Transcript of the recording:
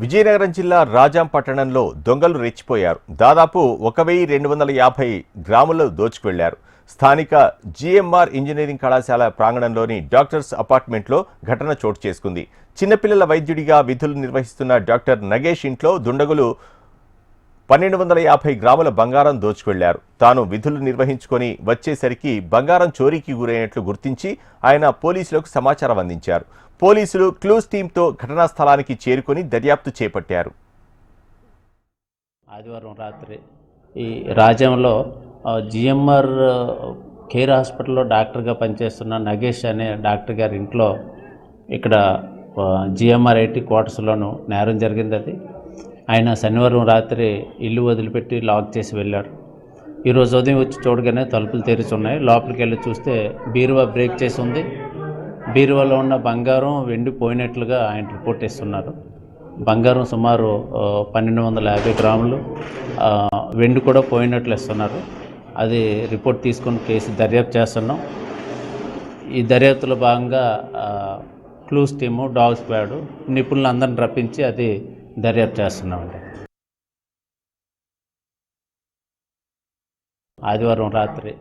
విజయనగరం జిల్లా రాజాం పట్టణంలో దొంగలు రెచ్చిపోయారు. దాదాపు 1250 గ్రాములు దోచుకువెళ్లారు. స్థానిక జిఎంఆర్ ఇంజనీరింగ్ కళాశాల ప్రాంగణంలోని డాక్టర్స్ అపార్ట్మెంట్లో ఘటన చోటు చేసుకుంది. చిన్నపిల్లల వైద్యుడిగా విధులు నిర్వహిస్తున్న డాక్టర్ నగేష్ ఇంట్లో దుండగులు 1250 గ్రాముల బంగారం దోచుకువెళ్లారు. తాను విధులు నిర్వహించుకొని వచ్చేసరికి బంగారం చోరీకి గురైనట్లు గుర్తించి ఆయన పోలీసులకు సమాచారం అందించారు. పోలీసులు క్లూస్ టీంతో ఘటనా స్థలానికి చేరుకొని దర్యాప్తు చేపట్టారు. ఆదివారం రాత్రి ఈ రాజ్యంలో జిఎంఆర్ కేర్ హాస్పిటల్లో డాక్టర్గా పనిచేస్తున్న నగేష్ అనే డాక్టర్ గారి ఇంట్లో ఇక్కడ జిఎంఆర్ 80 క్వార్టర్స్లోనూ నేరం జరిగింది. అది ఆయన శనివారం రాత్రి ఇల్లు వదిలిపెట్టి లాక్ చేసి వెళ్ళాడు. ఈరోజు ఉదయం వచ్చి చూడగానే తలుపులు తెరిచి ఉన్నాయి. లోపలికి వెళ్ళి చూస్తే బీరువా బ్రేక్ చేసి ఉంది. బీరువాలో ఉన్న బంగారం వెండి పోయినట్లుగా ఆయన రిపోర్ట్ ఇస్తున్నారు. బంగారం సుమారు 1250 గ్రాములు, వెండి కూడా పోయినట్లు ఇస్తున్నారు. అది రిపోర్ట్ తీసుకొని కేసు దర్యాప్తు చేస్తున్నాం. ఈ దర్యాప్తులో భాగంగా క్లూస్ టీము, డాగ్ స్క్వాడ్ నిపుణులందరిని రప్పించి అది దర్యాప్తు చేస్తున్నామండి. ఆదివారం రాత్రి